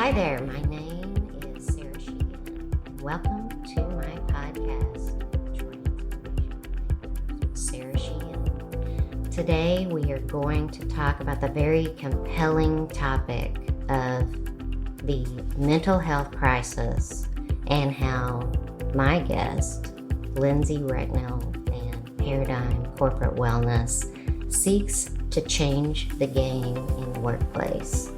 Hi there, my name is Sara Sheehan. Welcome to my podcast, Sara Sheehan. Today we are going to talk about the very compelling topic of the mental health crisis and how my guest, Lindsay Recknell, and Paradigm Corporate Wellness seeks to change the game in the workplace.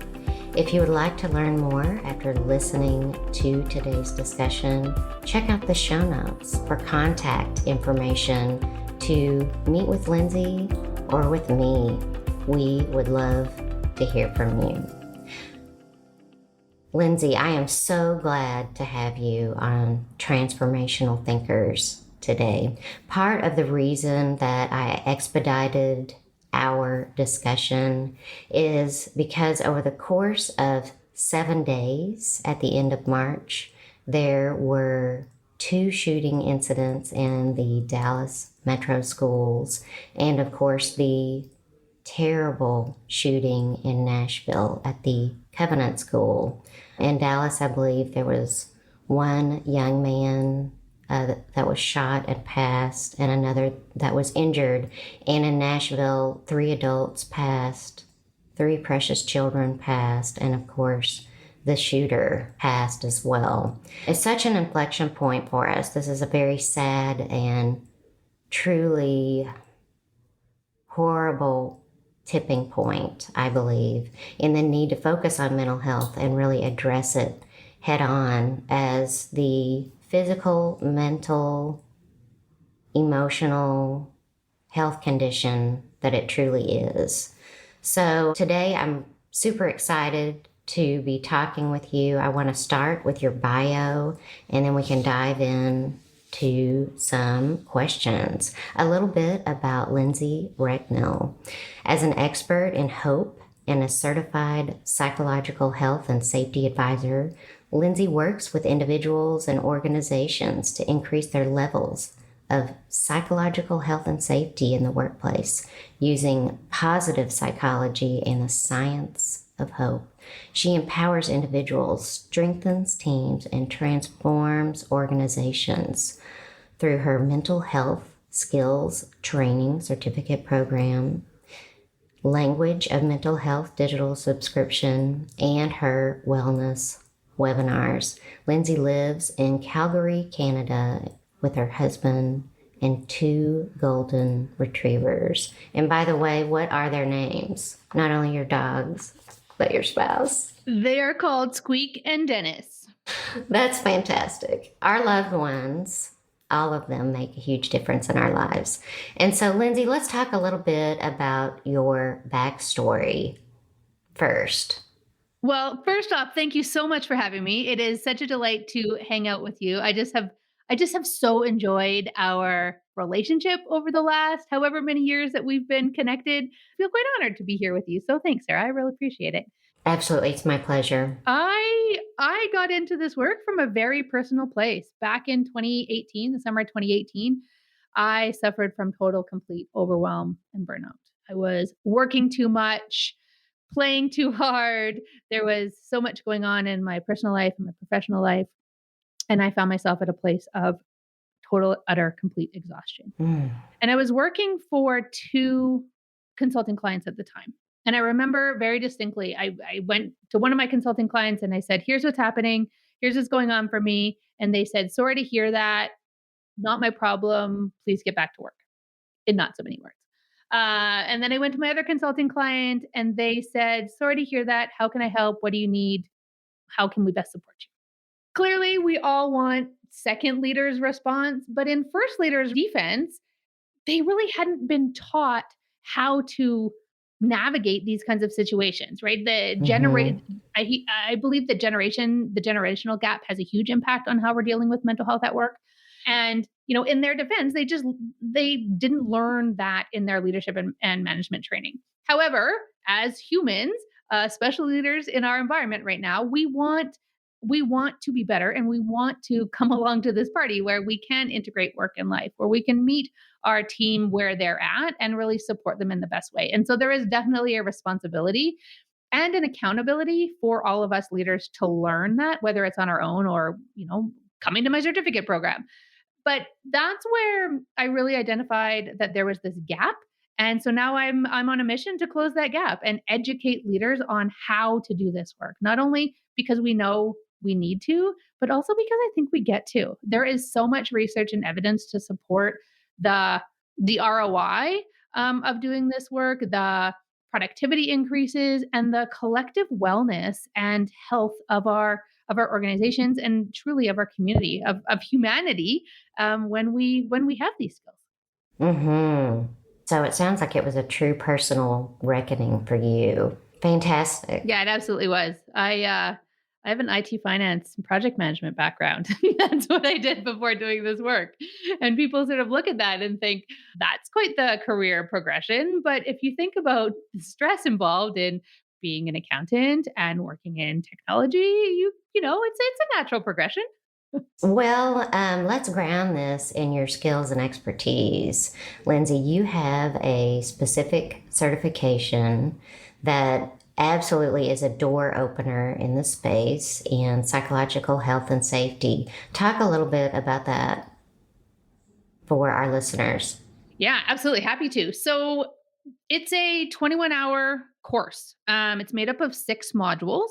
If you would like to learn more after listening to today's discussion, check out the show notes for contact information to meet with Lindsay or with me. We would love to hear from you. Lindsay, I am so glad to have you on Transformational Thinkers today. Part of the reason that I expedited our discussion is because over the course of 7 days at the end of March, there were 2 shooting incidents in the Dallas metro schools, and of course the terrible shooting in Nashville at the Covenant School. In Dallas, I believe there was one young man that was shot and passed, and another that was injured. And in Nashville, 3 adults passed, 3 precious children passed, and of course, the shooter passed as well. It's such an inflection point for us. This is a very sad and truly horrible tipping point, I believe, in the need to focus on mental health and really address it head on as the physical, mental, emotional health condition that it truly is. So today I'm super excited to be talking with you. I want to start with your bio, and then we can dive in to some questions. A little bit about Lindsay Recknell. As an expert in hope and a certified psychological health and safety advisor, Lindsay works with individuals and organizations to increase their levels of psychological health and safety in the workplace using positive psychology and the science of hope. She empowers individuals, strengthens teams, and transforms organizations through her mental health skills training certificate program, language of mental health digital subscription, and her wellness webinars. Lindsay lives in Calgary, Canada with her husband and 2 golden retrievers. And by the way, what are their names? Not only your dogs, but your spouse. They are called Squeak and Dennis. That's fantastic. Our loved ones, all of them, make a huge difference in our lives. And so, Lindsay, let's talk a little bit about your backstory first. Well, first off, thank you so much for having me. It is such a delight to hang out with you. I just have so enjoyed our relationship over the last however many years that we've been connected. I feel quite honored to be here with you. So thanks, Sarah. I really appreciate it. Absolutely. It's my pleasure. I got into this work from a very personal place. Back in 2018, the summer of 2018, I suffered from total, complete overwhelm and burnout. I was working too much, playing too hard. There was so much going on in my personal life and my professional life. And I found myself at a place of total, utter, complete exhaustion. And I was working for 2 consulting clients at the time. And I remember very distinctly, I went to one of my consulting clients and I said, here's what's happening. Here's what's going on for me. And they said, sorry to hear that. Not my problem. Please get back to work. In not so many words. And then I went to my other consulting client and they said, sorry to hear that. How can I help? What do you need? How can we best support you? Clearly, we all want second leader's response, but in first leader's defense, they really hadn't been taught how to navigate these kinds of situations, right? I believe the generational gap has a huge impact on how we're dealing with mental health at work. And, in their defense, they didn't learn that in their leadership and management training. However, as humans, special leaders in our environment right now, we want to be better, and we want to come along to this party where we can integrate work and life, where we can meet our team where they're at and really support them in the best way. And so there is definitely a responsibility and an accountability for all of us leaders to learn that, whether it's on our own or, coming to my certificate program. But that's where I really identified that there was this gap. And so now I'm on a mission to close that gap and educate leaders on how to do this work. Not only because we know we need to, but also because I think we get to. There is so much research and evidence to support the the ROI of doing this work, the productivity increases, and the collective wellness and health of our organizations and truly of our community of humanity when we have these skills. Mm-hmm. So it sounds like it was a true personal reckoning for you. Fantastic. Yeah, it absolutely was. I have an IT finance and project management background. That's what I did before doing this work. And people sort of look at that and think that's quite the career progression. But if you think about the stress involved in being an accountant and working in technology, it's a natural progression. Well, let's ground this in your skills and expertise. Lindsay, you have a specific certification that absolutely is a door opener in the space in psychological health and safety. Talk a little bit about that for our listeners. Yeah, absolutely. Happy to. So it's a 21-hour course. It's made up of 6 modules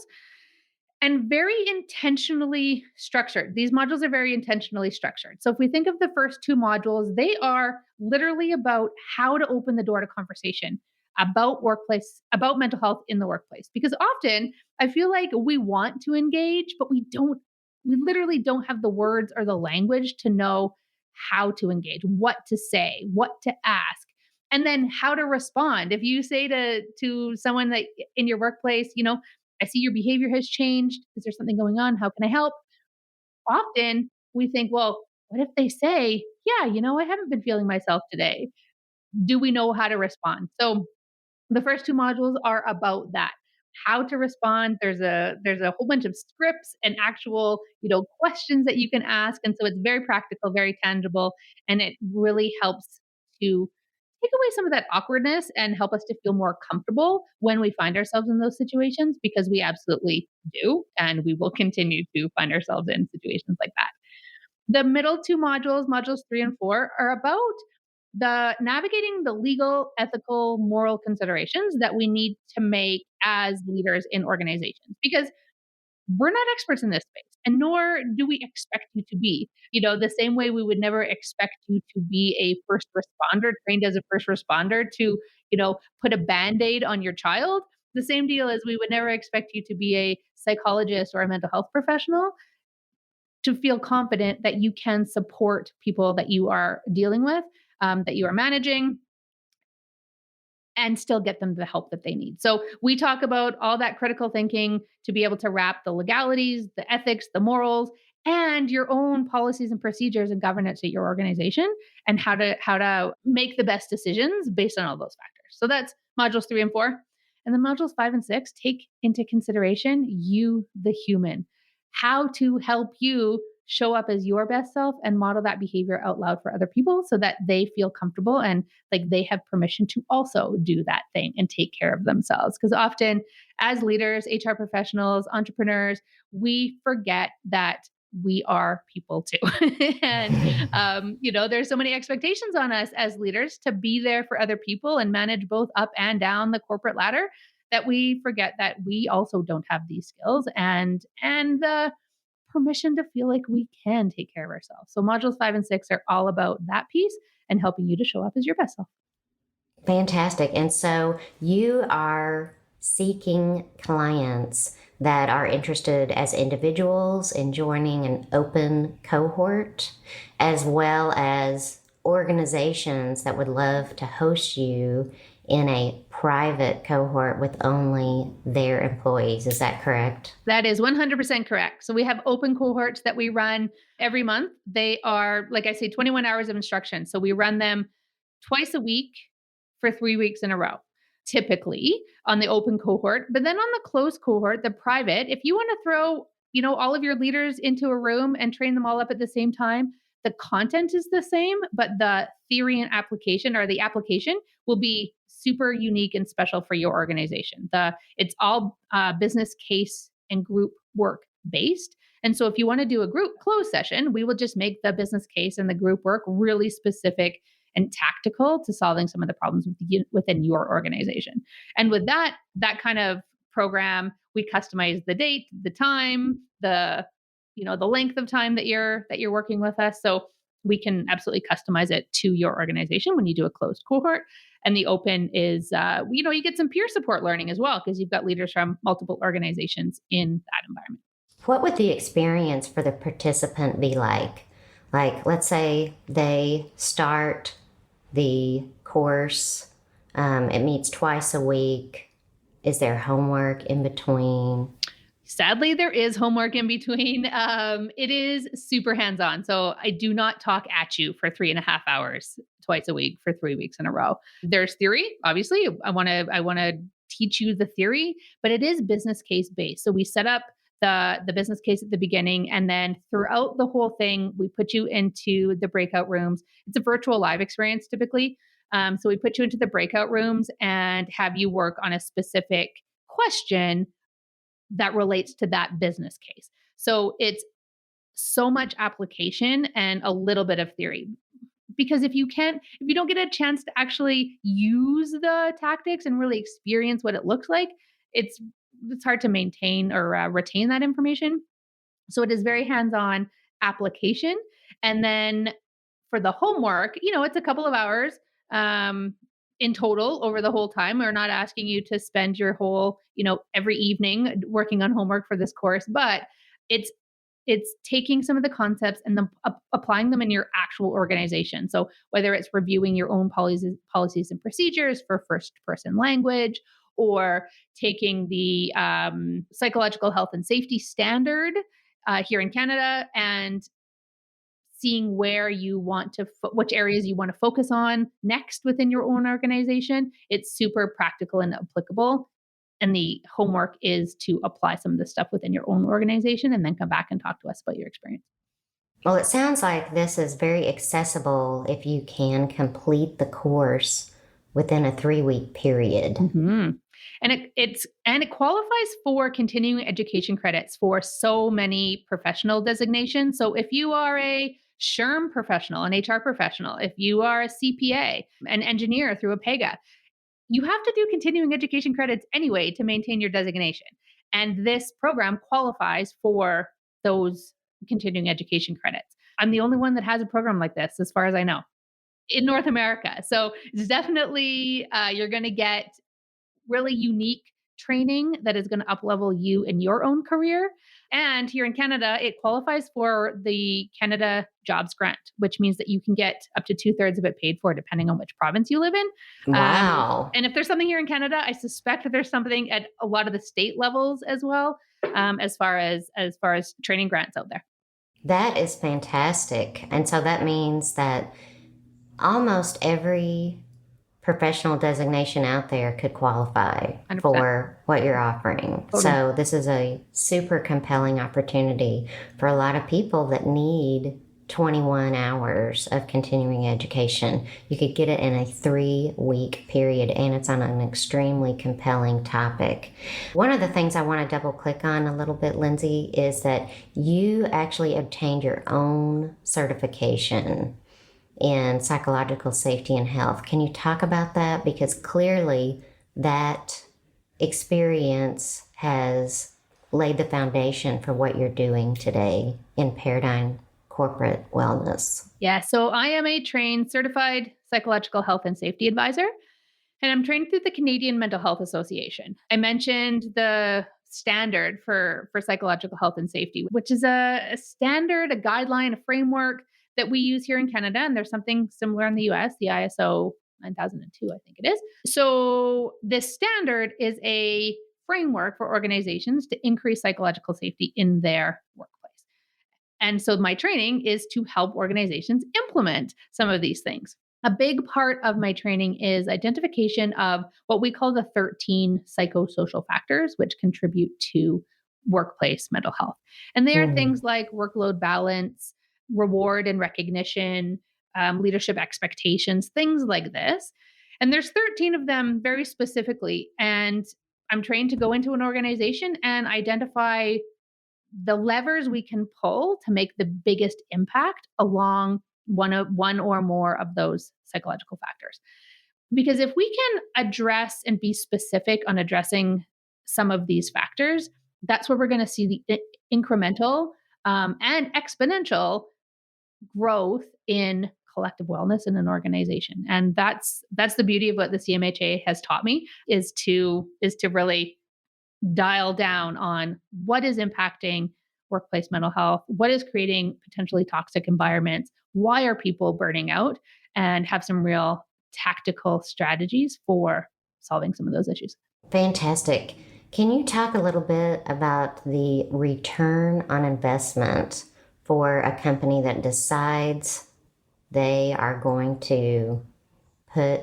and very intentionally structured. These modules are very intentionally structured. So if we think of the first 2 modules, they are literally about how to open the door to conversation about workplace, about mental health in the workplace. Because often I feel like we want to engage, but we literally don't have the words or the language to know how to engage, what to say, what to ask, and then how to respond. If you say to someone that in your workplace, I see your behavior has changed. Is there something going on? How can I help? Often we think, well, what if they say, yeah, I haven't been feeling myself today? Do we know how to respond? So the first 2 modules are about that. How to respond. There's a whole bunch of scripts and actual, questions that you can ask. And so it's very practical, very tangible, and it really helps to take away some of that awkwardness and help us to feel more comfortable when we find ourselves in those situations, because we absolutely do. And we will continue to find ourselves in situations like that. The middle 2 modules, modules 3 and 4, are about the navigating the legal, ethical, moral considerations that we need to make as leaders in organizations. Because we're not experts in this space, and nor do we expect you to be. The same way we would never expect you to be a first responder, trained as a first responder to, put a band-aid on your child. The same deal as we would never expect you to be a psychologist or a mental health professional to feel confident that you can support people that you are dealing with, that you are managing, and still get them the help that they need. So we talk about all that critical thinking to be able to wrap the legalities, the ethics, the morals, and your own policies and procedures and governance at your organization, and how to make the best decisions based on all those factors. So that's modules 3 and 4. And then modules 5 and 6 take into consideration you, the human, how to help you show up as your best self and model that behavior out loud for other people so that they feel comfortable and like they have permission to also do that thing and take care of themselves. Because often, as leaders, HR professionals, entrepreneurs, we forget that we are people too. And, there's so many expectations on us as leaders to be there for other people and manage both up and down the corporate ladder, that we forget that we also don't have these skills and the permission to feel like we can take care of ourselves. So modules 5 and 6 are all about that piece and helping you to show up as your best self. Fantastic. And so you are seeking clients that are interested as individuals in joining an open cohort, as well as organizations that would love to host you in a private cohort with only their employees. Is that correct? That is 100% correct. So we have open cohorts that we run every month. They are, like I say, 21 hours of instruction. So we run them twice a week for 3 weeks in a row, typically on the open cohort. But then on the closed cohort, the private, if you want to throw, all of your leaders into a room and train them all up at the same time, the content is the same, but the theory and application, or the application, will be super unique and special for your organization. It's all business case and group work based. And so if you want to do a group close session, we will just make the business case and the group work really specific and tactical to solving some of the problems within your organization. And with that kind of program, we customize the date, the time, the length of time that you're working with us. So we can absolutely customize it to your organization when you do a closed cohort. And the open is, you get some peer support learning as well, because you've got leaders from multiple organizations in that environment. What would the experience for the participant be like? Like, let's say they start the course, it meets twice a week. Is there homework in between? Sadly, there is homework in between. It is super hands-on. So I do not talk at you for 3.5 hours twice a week for 3 weeks in a row. There's theory, obviously. I want to teach you the theory, but it is business case based. So we set up the business case at the beginning, and then throughout the whole thing, we put you into the breakout rooms. It's a virtual live experience typically. So we put you into the breakout rooms and have you work on a specific question that relates to that business case. So it's so much application and a little bit of theory. Because if you don't get a chance to actually use the tactics and really experience what it looks like, it's hard to maintain or retain that information. So it is very hands-on application. And then for the homework, it's a couple of hours in total over the whole time. We're not asking you to spend your whole, every evening working on homework for this course, but it's taking some of the concepts and then applying them in your actual organization. So whether it's reviewing your own policies and procedures for first person language, or taking the psychological health and safety standard here in Canada and seeing where you want to, which areas you want to focus on next within your own organization. It's super practical and applicable. And the homework is to apply some of the stuff within your own organization and then come back and talk to us about your experience. Well, it sounds like this is very accessible if you can complete the course within a 3-week period. Mm-hmm. And it qualifies for continuing education credits for so many professional designations. So if you are a SHRM professional, an HR professional, if you are a CPA, an engineer through a PEGA, you have to do continuing education credits anyway to maintain your designation. And this program qualifies for those continuing education credits. I'm the only one that has a program like this, as far as I know, in North America. So it's definitely, you're going to get really unique training that is going to uplevel you in your own career. And here in Canada, it qualifies for the Canada Jobs Grant, which means that you can get up to 2/3 of it paid for, depending on which province you live in. Wow. And if there's something here in Canada, I suspect that there's something at a lot of the state levels as well, as far as training grants out there. That is fantastic. And so that means that almost every professional designation out there could qualify 100%. for what you're offering. Totally. So this is a super compelling opportunity for a lot of people that need 21 hours of continuing education. You could get it in a 3-week period, and it's on an extremely compelling topic. One of the things I want to double click on a little bit, Lindsay, is that you actually obtained your own certification in psychological safety and health. Can you talk about that? Because clearly that experience has laid the foundation for what you're doing today in Paradigm Corporate Wellness. Yeah, so I am a trained certified psychological health and safety advisor, and I'm trained through the Canadian Mental Health Association. I mentioned the standard for psychological health and safety, which is a standard, a guideline, a framework that we use here in Canada. And there's something similar in the US, the ISO 9002, I think it is. So this standard is a framework for organizations to increase psychological safety in their workplace. And so my training is to help organizations implement some of these things. A big part of my training is identification of what we call the 13 psychosocial factors, which contribute to workplace mental health. And they are things like workload balance, reward and recognition, leadership expectations, things like this. And there's 13 of them very specifically. And I'm trained to go into an organization and identify the levers we can pull to make the biggest impact along one or more of those psychological factors. Because if we can address and be specific on addressing some of these factors, that's where we're going to see the incremental and exponential growth in collective wellness in an organization. And that's the beauty of what the CMHA has taught me is to really dial down on what is impacting workplace mental health, what is creating potentially toxic environments, why are people burning out, and have some real tactical strategies for solving some of those issues. Fantastic. Can you talk a little bit about the return on investment for a company that decides they are going to put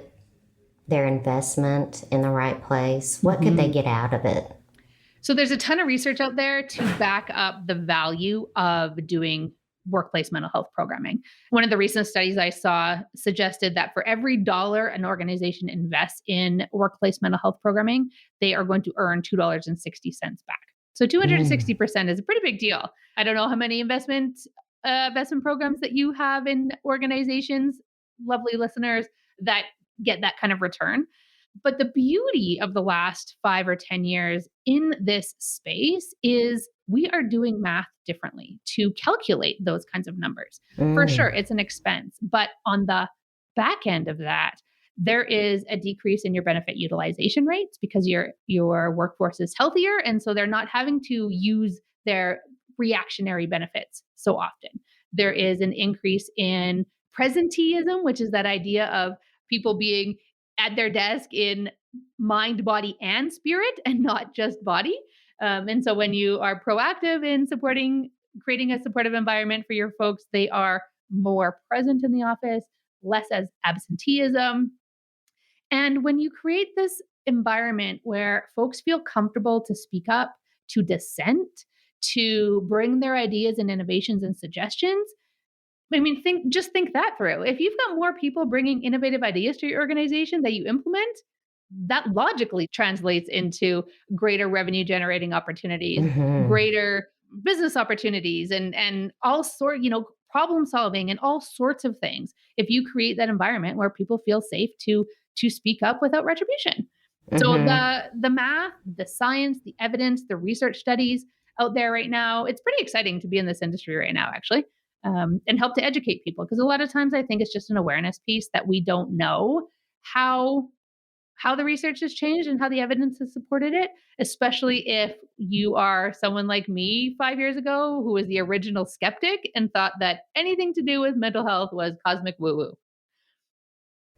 their investment in the right place? What could they get out of it? So there's a ton of research out there to back up the value of doing workplace mental health programming. One of the recent studies I saw suggested that for every dollar an organization invests in workplace mental health programming, they are going to earn $2.60 back. So 260% is a pretty big deal. I don't know how many investment programs that you have in organizations, lovely listeners, that get that kind of return. But the beauty of the last 5 or 10 years in this space is we are doing math differently to calculate those kinds of numbers. For sure, it's an expense. But on the back end of that, there is a decrease in your benefit utilization rates because your workforce is healthier. And so they're not having to use their reactionary benefits so often. There is an increase in presenteeism, which is that idea of people being at their desk in mind, body, and spirit, and not just body. And so when you are proactive in creating a supportive environment for your folks, they are more present in the office, less as absenteeism. And when you create this environment where folks feel comfortable to speak up, to dissent, to bring their ideas and innovations and suggestions, I mean, think that through. If you've got more people bringing innovative ideas to your organization that you implement, that logically translates into greater revenue generating opportunities, greater business opportunities, and all sort, problem solving and all sorts of things. If you create that environment where people feel safe to speak up without retribution. So the math, the science, the evidence, the research studies out there right now, it's pretty exciting to be in this industry right now, actually. And help to educate people. Because a lot of times I think it's just an awareness piece that we don't know how the research has changed and how the evidence has supported it, especially if you are someone like me 5 years ago who was the original skeptic and thought that anything to do with mental health was cosmic woo-woo.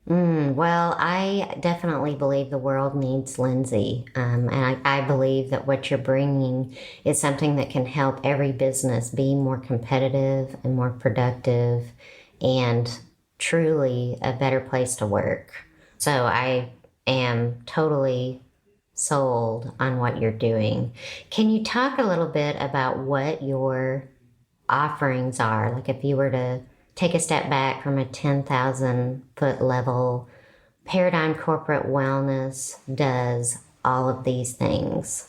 Well, I definitely believe the world needs Lindsay. And I believe that what you're bringing is something that can help every business be more competitive and more productive and truly a better place to work. So I am totally sold on what you're doing. Can you talk a little bit about what your offerings are? Like if you were to take a step back from a 10,000 foot level, Paradigm Corporate Wellness does all of these things.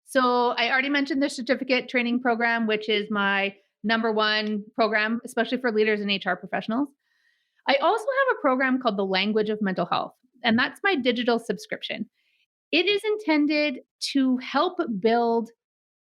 So I already mentioned the certificate training program, which is my number one program, especially for leaders and HR professionals. I also have a program called the Language of Mental Health, and that's my digital subscription. It is intended to help build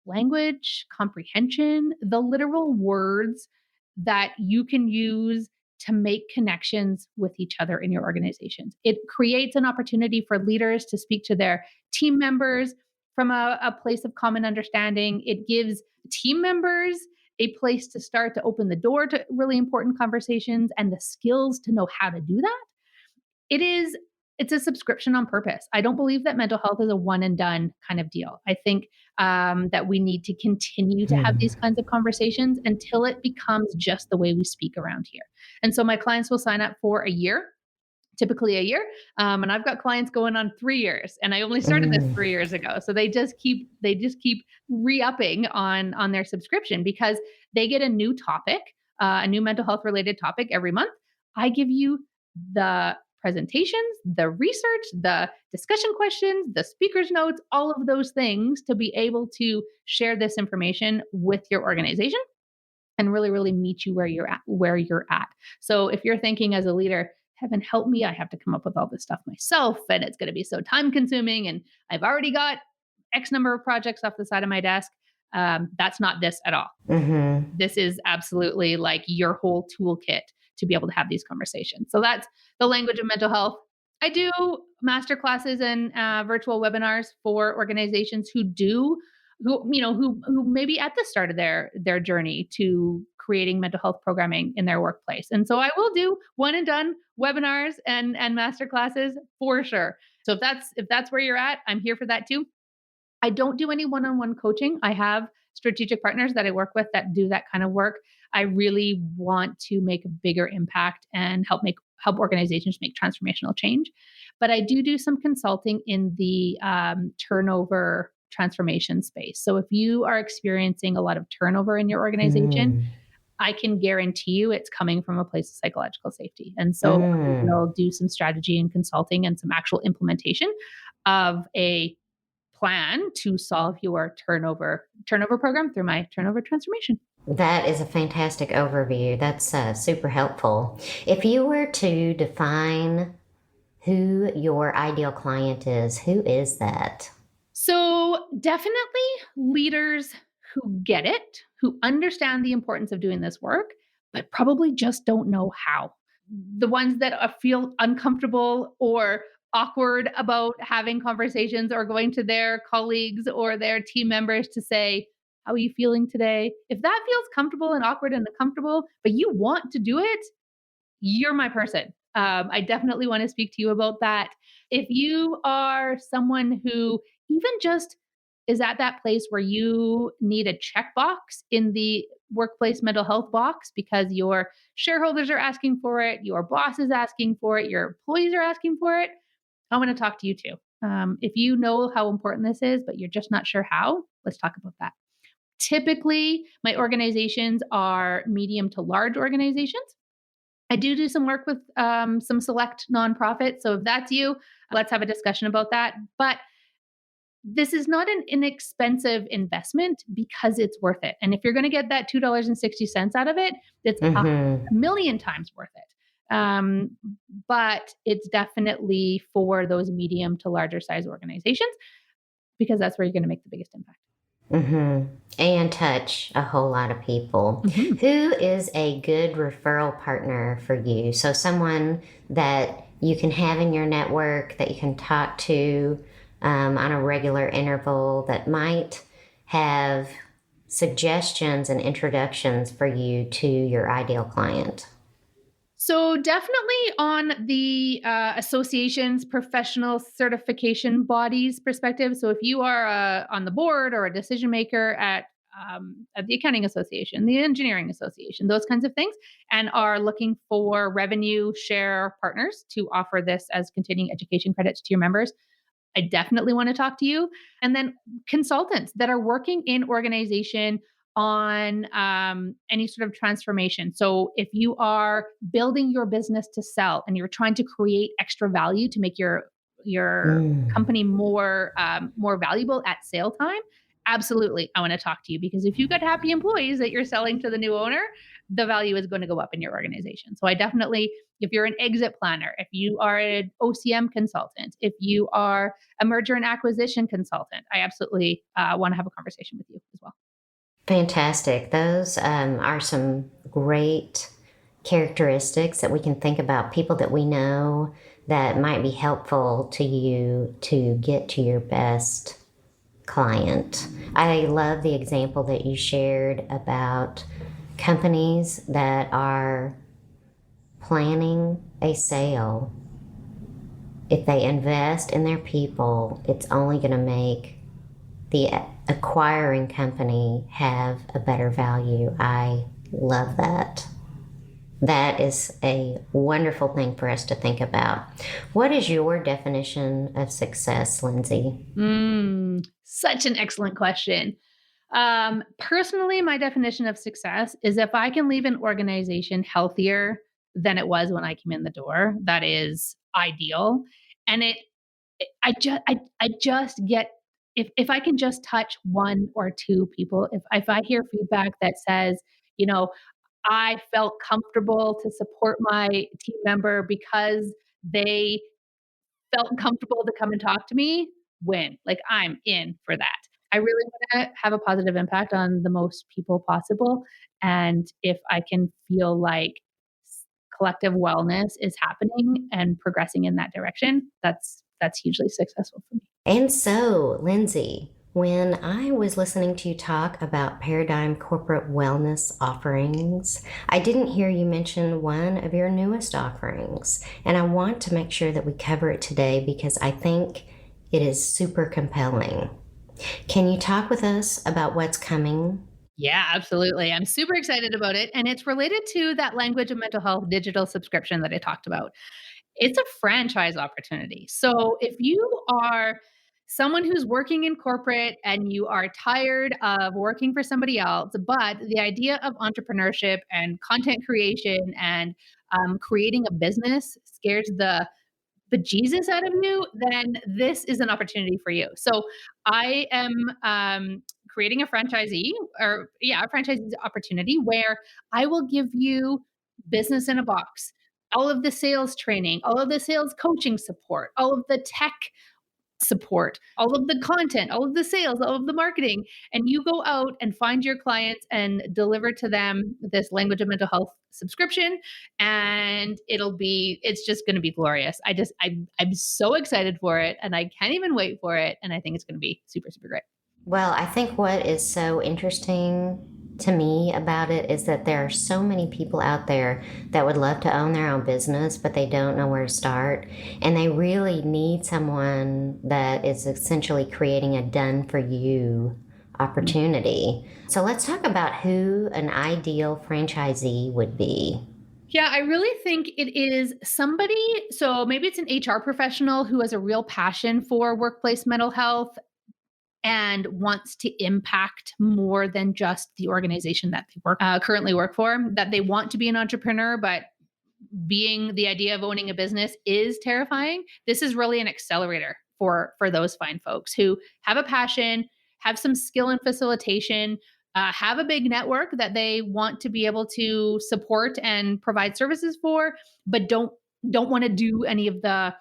language, comprehension, the literal words that you can use to make connections with each other in your organizations. It creates an opportunity for leaders to speak to their team members from a place of common understanding. It gives team members a place to start to open the door to really important conversations and the skills to know how to do that. It's a subscription on purpose. I don't believe that mental health is a one and done kind of deal. I think that we need to continue to have these kinds of conversations until it becomes just the way we speak around here. And so my clients will sign up for a year, typically a year. And I've got clients going on 3 years, and I only started this 3 years ago. So they just keep re-upping on their subscription because they get a new topic a new mental health related topic every month. I give you the presentations, the research, the discussion questions, the speaker's notes, all of those things to be able to share this information with your organization and really, really meet you where you're at. So if you're thinking as a leader, heaven help me, I have to come up with all this stuff myself and it's going to be so time consuming and I've already got X number of projects off the side of my desk. That's not this at all. Mm-hmm. This is absolutely like your whole toolkit to be able to have these conversations. So that's the language of mental health. I do master classes and virtual webinars for organizations who maybe at the start of their journey to creating mental health programming in their workplace. And so I will do one and done webinars and master classes for sure. So if that's where you're at, I'm here for that too. I don't do any one-on-one coaching. I have strategic partners that I work with that do that kind of work. I really want to make a bigger impact and help organizations make transformational change. But I do some consulting in the turnover transformation space. So if you are experiencing a lot of turnover in your organization, I can guarantee you it's coming from a place of psychological safety. And so we'll do some strategy and consulting and some actual implementation of a plan to solve your turnover program through my turnover transformation. That is a fantastic overview. That's super helpful. If you were to define who your ideal client is, who is that? So definitely leaders who get it, who understand the importance of doing this work, but probably just don't know how. The ones that feel uncomfortable or awkward about having conversations or going to their colleagues or their team members to say, how are you feeling today? If that feels comfortable and awkward and uncomfortable, but you want to do it, you're my person. I definitely want to speak to you about that. If you are someone who even just is at that place where you need a checkbox in the workplace mental health box because your shareholders are asking for it, your boss is asking for it, your employees are asking for it, I want to talk to you too. If you know how important this is, but you're just not sure how, let's talk about that. Typically, my organizations are medium to large organizations. I do some work with some select nonprofits. So if that's you, let's have a discussion about that. But this is not an inexpensive investment because it's worth it. And if you're going to get that $2.60 out of it, it's a million times worth it. But it's definitely for those medium to larger size organizations because that's where you're going to make the biggest impact. And touch a whole lot of people. Who is a good referral partner for you? So someone that you can have in your network that you can talk to on a regular interval that might have suggestions and introductions for you to your ideal client. So definitely on the association's professional certification bodies perspective. So if you are on the board or a decision maker at the accounting association, the engineering association, those kinds of things, and are looking for revenue share partners to offer this as continuing education credits to your members, I definitely want to talk to you. And then consultants that are working in organization on any sort of transformation. So if you are building your business to sell and you're trying to create extra value to make your company more valuable at sale time, absolutely, I want to talk to you because if you've got happy employees that you're selling to the new owner, the value is going to go up in your organization. So I definitely, if you're an exit planner, if you are an OCM consultant, if you are a merger and acquisition consultant, I absolutely want to have a conversation with you as well. Fantastic. Those are some great characteristics that we can think about, people that we know that might be helpful to you to get to your best client. I love the example that you shared about companies that are planning a sale. If they invest in their people, it's only going to make the acquiring company have a better value. I love that. That is a wonderful thing for us to think about. What is your definition of success, Lindsay? Such an excellent question. Personally, my definition of success is if I can leave an organization healthier than it was when I came in the door, that is ideal. And I just get, if I can just touch one or two people, if I hear feedback that says, you know, I felt comfortable to support my team member because they felt comfortable to come and talk to me, win. Like, I'm in for that. I really wanna have a positive impact on the most people possible, and if I can feel like collective wellness is happening and progressing in that direction, that's hugely successful for me. And so, Lindsay, when I was listening to you talk about Paradigm Corporate Wellness offerings, I didn't hear you mention one of your newest offerings. And I want to make sure that we cover it today because I think it is super compelling. Can you talk with us about what's coming? Yeah, absolutely. I'm super excited about it, and it's related to that language of mental health digital subscription that I talked about. It's a franchise opportunity. So if you are someone who's working in corporate and you are tired of working for somebody else, but the idea of entrepreneurship and content creation and creating a business scares the bejesus out of you, then this is an opportunity for you. So I am creating a franchisee, or yeah, a franchisee opportunity where I will give you business in a box, all of the sales training, all of the sales coaching support, all of the tech support, all of the content, all of the sales, all of the marketing, and you go out and find your clients and deliver to them this language of mental health subscription, and it's just going to be glorious. I'm so excited for it, and I can't even wait for it, and I think it's going to be super super great. Well, I think what is so interesting to me about it is that there are so many people out there that would love to own their own business, but they don't know where to start. And they really need someone that is essentially creating a done for you opportunity. So let's talk about who an ideal franchisee would be. Yeah, I really think it is somebody, so maybe it's an HR professional who has a real passion for workplace mental health and wants to impact more than just the organization that they currently work for, that they want to be an entrepreneur, but being the idea of owning a business is terrifying. This is really an accelerator for those fine folks who have a passion, have some skill in facilitation, have a big network that they want to be able to support and provide services for, but don't want to do any of the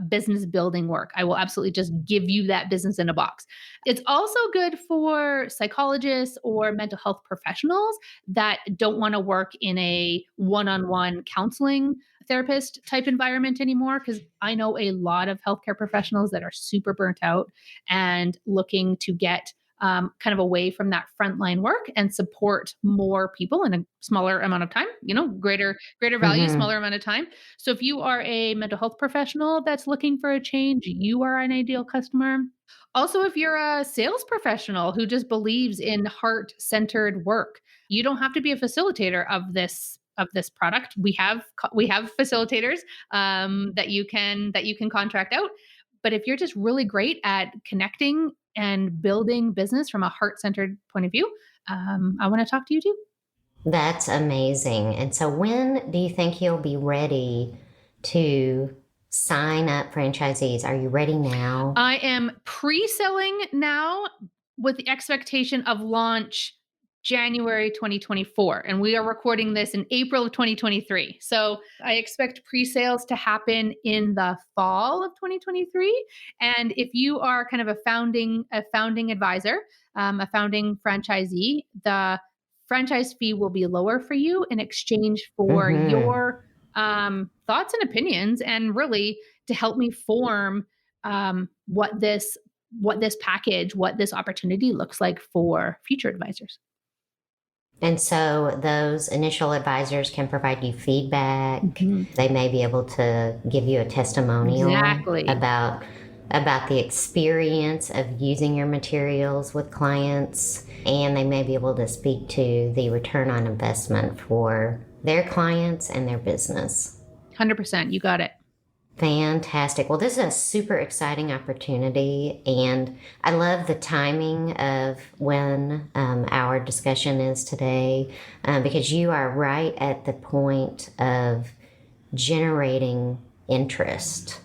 business building work. I will absolutely just give you that business in a box. It's also good for psychologists or mental health professionals that don't want to work in a one-on-one counseling therapist type environment anymore, because I know a lot of healthcare professionals that are super burnt out and looking to get kind of away from that frontline work and support more people in a smaller amount of time, greater value, Mm-hmm. smaller amount of time. So if you are a mental health professional that's looking for a change, you are an ideal customer. Also, if you're a sales professional who just believes in heart-centered work, you don't have to be a facilitator of this product. We have facilitators that you can contract out. But if you're just really great at connecting and building business from a heart-centered point of view, I want to talk to you too. That's amazing. And so, when do you think you'll be ready to sign up franchisees? Are you ready now? I am pre-selling now with the expectation of launch January 2024. And we are recording this in April of 2023. So I expect pre-sales to happen in the fall of 2023. And if you are kind of a founding advisor, a founding franchisee, the franchise fee will be lower for you in exchange for Mm-hmm. your thoughts and opinions, and really to help me form what this package, what this opportunity looks like for future advisors. And so, those initial advisors can provide you feedback. Mhm. They may be able to give you a testimonial Exactly. about the experience of using your materials with clients, and they may be able to speak to the return on investment for their clients and their business. 100%. You got it. Fantastic. Well, this is a super exciting opportunity, and I love the timing of when our discussion is today, because you are right at the point of generating interest.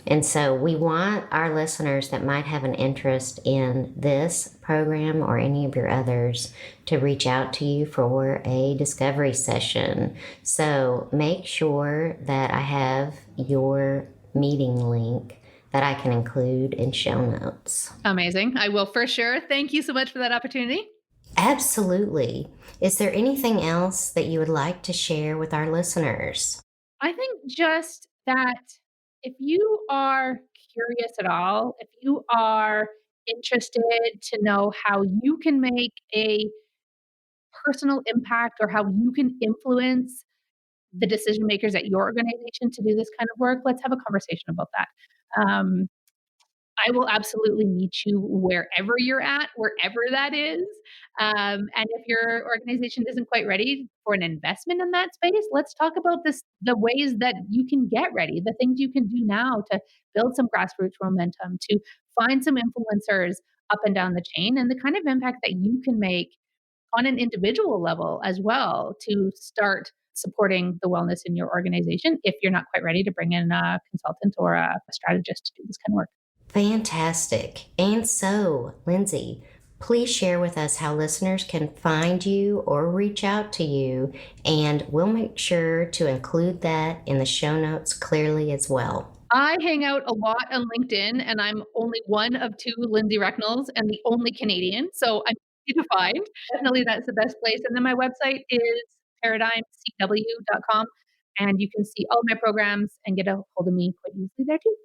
And so we want our listeners that might have an interest in this program or any of your others to reach out to you for a discovery session. So make sure that I have your meeting link that I can include in show notes. Amazing. I will for sure. Thank you so much for that opportunity. Absolutely. Is there anything else that you would like to share with our listeners? I think just that if you are curious at all, if you are interested to know how you can make a personal impact or how you can influence the decision makers at your organization to do this kind of work, let's have a conversation about that. Um, I will absolutely meet you wherever you're at, wherever that is. And if your organization isn't quite ready for an investment in that space, let's talk about the ways that you can get ready, the things you can do now to build some grassroots momentum, to find some influencers up and down the chain, and the kind of impact that you can make on an individual level as well to start supporting the wellness in your organization if you're not quite ready to bring in a consultant or a strategist to do this kind of work. Fantastic. And so, Lindsay, please share with us how listeners can find you or reach out to you, and we'll make sure to include that in the show notes clearly as well. I hang out a lot on LinkedIn, and I'm only one of two Lindsay Recknells and the only Canadian, so I'm easy to find. Definitely that's the best place. And then my website is paradigmcw.com, and you can see all of my programs and get a hold of me quite easily there too.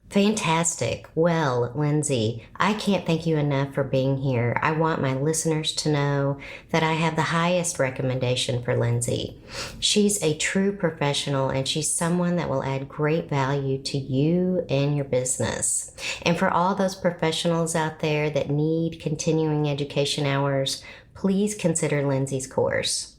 Fantastic. Well, Lindsay, I can't thank you enough for being here. I want my listeners to know that I have the highest recommendation for Lindsay. She's a true professional, and she's someone that will add great value to you and your business. And for all those professionals out there that need continuing education hours, please consider Lindsay's course.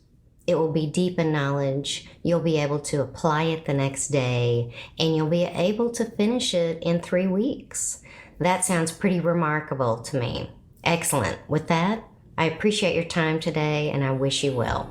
It will be deep in knowledge. You'll be able to apply it the next day, and you'll be able to finish it in 3 weeks. That sounds pretty remarkable to me. Excellent. With that, I appreciate your time today, and I wish you well.